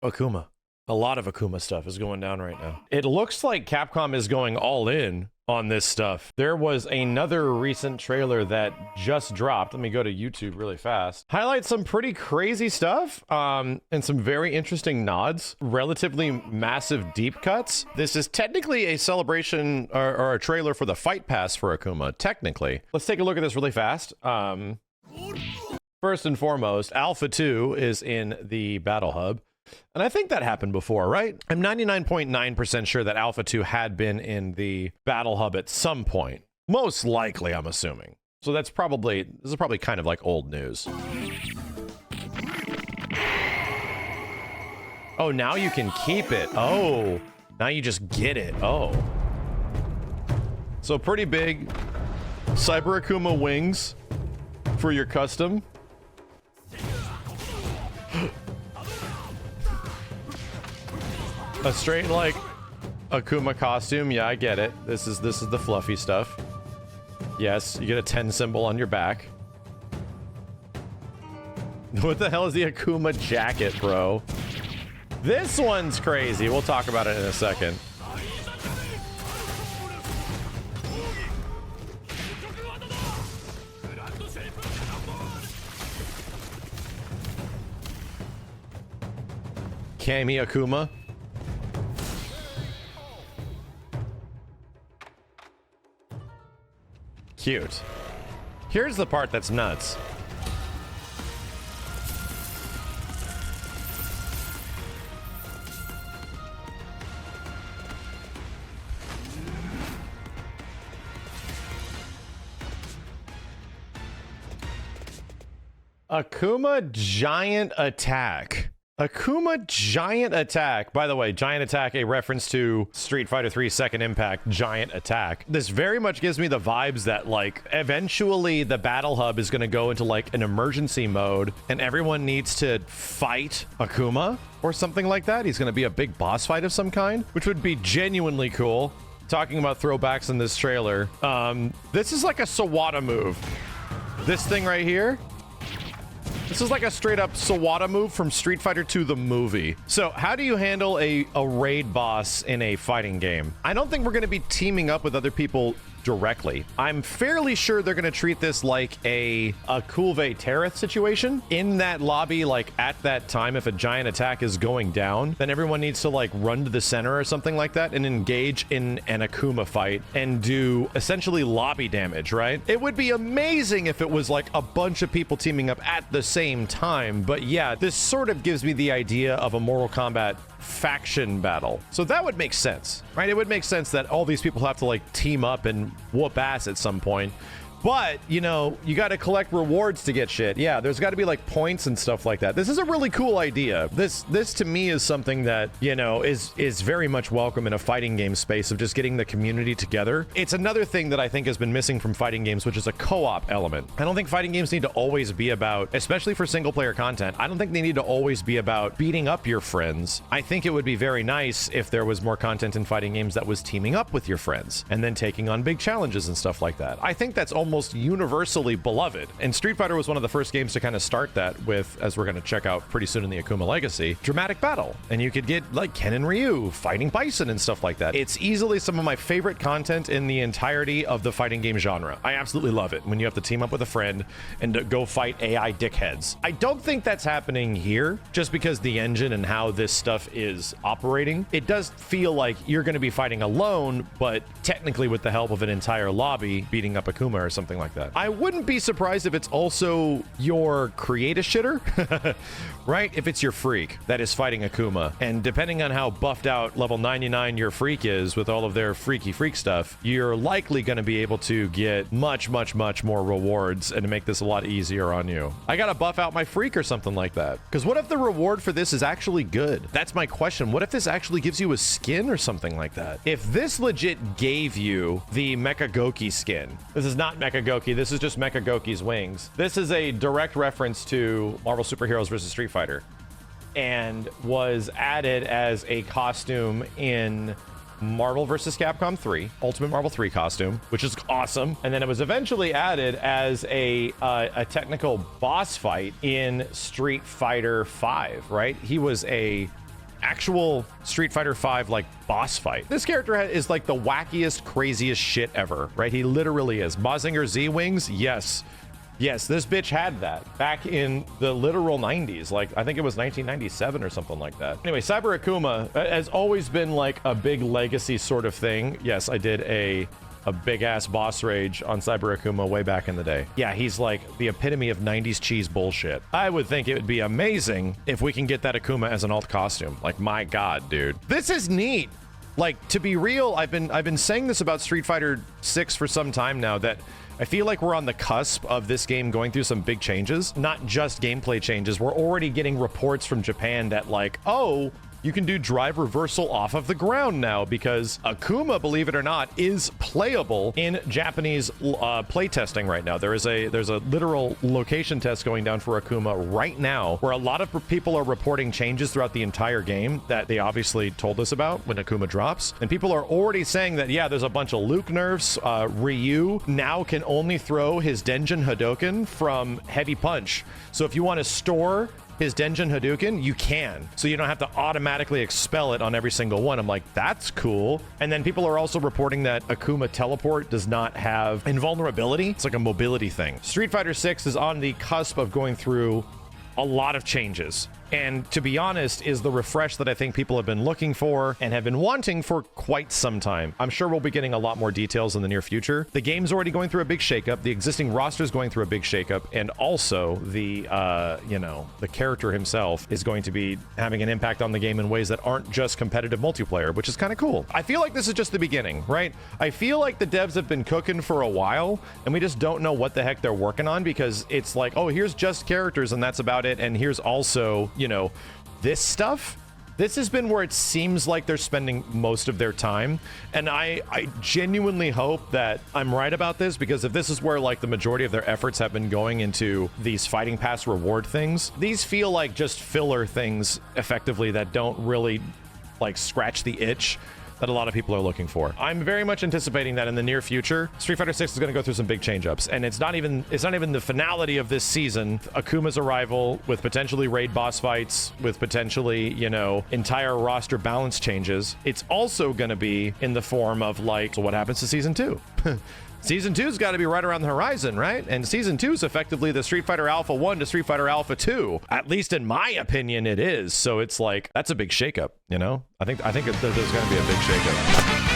Akuma. A lot of Akuma stuff is going down right now. It looks like Capcom is going all in on this stuff. There was another recent trailer that just dropped. Let me go to YouTube really fast. Highlights some pretty crazy stuff and some very interesting nods. Relatively massive deep cuts. This is technically a celebration or a trailer for the Fight Pass for Akuma, technically. Let's take a look at this really fast. First and foremost, Alpha 2 is in the Battle Hub. And I think that happened before, right? I'm 99.9% sure that Alpha 2 had been in the Battle Hub at some point. Most likely, I'm assuming. So this is probably kind of like old news. Oh, now you can keep it. Oh, now you just get it. Oh. So pretty big Cyber Akuma wings for your custom. A straight like Akuma costume. Yeah, I get it. This is the fluffy stuff. Yes, you get a 10 symbol on your back. What the hell is the Akuma jacket, bro? This one's crazy. We'll talk about it in a second. Kami Akuma. Cute. Here's the part that's nuts. Akuma Giant Attack. Akuma Giant Attack. By the way, Giant Attack, a reference to Street Fighter 3 Second Impact Giant Attack. This very much gives me the vibes that, like, eventually the Battle Hub is going to go into, like, an emergency mode and everyone needs to fight Akuma or something like that. He's going to be a big boss fight of some kind, which would be genuinely cool. Talking about throwbacks in this trailer. This is like a Sawada move. This thing right here. This is like a straight up Sawada move from Street Fighter 2 the movie. So how do you handle a raid boss in a fighting game? I don't think we're going to be teaming up with other people directly. I'm fairly sure they're going to treat this like a Kulve Tereth situation. In that lobby, like at that time, if a giant attack is going down, then everyone needs to like run to the center or something like that and engage in an Akuma fight and do essentially lobby damage, right? It would be amazing if it was like a bunch of people teaming up at the same time. But yeah, this sort of gives me the idea of a Mortal Kombat faction battle. So that would make sense, right? It would make sense that all these people have to like team up and whoop ass at some point. But, you know, you got to collect rewards to get shit. Yeah, there's got to be like points and stuff like that. This is a really cool idea. This to me is something that, you know, is very much welcome in a fighting game space of just getting the community together. It's another thing that I think has been missing from fighting games, which is a co-op element. I don't think fighting games need to always be about, especially for single player content, I don't think they need to always be about beating up your friends. I think it would be very nice if there was more content in fighting games that was teaming up with your friends and then taking on big challenges and stuff like that. I think that's almost universally beloved, and Street Fighter was one of the first games to kind of start that with, as we're going to check out pretty soon in the Akuma Legacy, dramatic battle, and you could get like Ken and Ryu fighting Bison and stuff like that. It's easily some of my favorite content in the entirety of the fighting game genre. I absolutely love it when you have to team up with a friend and go fight AI dickheads. I don't think that's happening here just because the engine and how this stuff is operating. It does feel like you're going to be fighting alone, but technically with the help of an entire lobby beating up Akuma or something like that. I wouldn't be surprised if it's also your create-a-shitter, right? If it's your freak that is fighting Akuma, and depending on how buffed out level 99 your freak is with all of their freaky freak stuff, you're likely going to be able to get much more rewards and to make this a lot easier on you. I gotta buff out my freak or something like that. Because what if the reward for this is actually good? That's my question. What if this actually gives you a skin or something like that? If this legit gave you the Mecha Goki skin, this is not Mecha Goki, this is just Mecha Goki's wings. This is a direct reference to Marvel Superheroes vs. Street Fighter. and was added as a costume in Marvel vs. Capcom 3, Ultimate Marvel 3 costume, which is awesome. And then it was eventually added as a technical boss fight in Street Fighter 5, right? He was a actual Street Fighter 5 like boss fight. This character is like the wackiest, craziest shit ever, right? He literally is. Mazinger Z-Wings, yes. Yes, this bitch had that back in the literal 90s. Like, I think it was 1997 or something like that. Anyway, Cyber Akuma has always been like a big legacy sort of thing. Yes, I did a big-ass boss rage on Cyber Akuma way back in the day. Yeah, he's like the epitome of 90s cheese bullshit. I would think it would be amazing if we can get that Akuma as an alt costume. Like, my God, dude. This is neat. Like, to be real, I've been saying this about Street Fighter 6 for some time now, that I feel like we're on the cusp of this game going through some big changes, not just gameplay changes. We're already getting reports from Japan that like, oh, you can do drive reversal off of the ground now because Akuma, believe it or not, is playable in Japanese play testing right now. There's a literal location test going down for Akuma right now where a lot of people are reporting changes throughout the entire game that they obviously told us about when Akuma drops. And people are already saying that, yeah, there's a bunch of Luke nerfs. Ryu now can only throw his Denjin Hadoken from heavy punch. So if you want to store his Denjin Hadouken, you can. So you don't have to automatically expel it on every single one. I'm like, that's cool. And then people are also reporting that Akuma Teleport does not have invulnerability. It's like a mobility thing. Street Fighter 6 is on the cusp of going through a lot of changes. And to be honest, is the refresh that I think people have been looking for and have been wanting for quite some time. I'm sure we'll be getting a lot more details in the near future. The game's already going through a big shakeup. The existing roster is going through a big shakeup. And also the, the character himself is going to be having an impact on the game in ways that aren't just competitive multiplayer, which is kind of cool. I feel like this is just the beginning, right? I feel like the devs have been cooking for a while and we just don't know what the heck they're working on because it's like, oh, here's just characters and that's about it. And here's also, this stuff. This has been where it seems like they're spending most of their time. And I genuinely hope that I'm right about this, because if this is where like the majority of their efforts have been going into these fighting pass reward things, these feel like just filler things effectively that don't really like scratch the itch that a lot of people are looking for. I'm very much anticipating that in the near future, Street Fighter 6 is going to go through some big change-ups, and it's not even the finality of this season. Akuma's arrival with potentially raid boss fights, with potentially, entire roster balance changes. It's also going to be in the form of like, so what happens to season 2? Season 2's got to be right around the horizon, right? And Season 2 is effectively the Street Fighter Alpha 1 to Street Fighter Alpha 2. At least in my opinion, it is. So it's like, that's a big shakeup, I think there's going to be a big shakeup.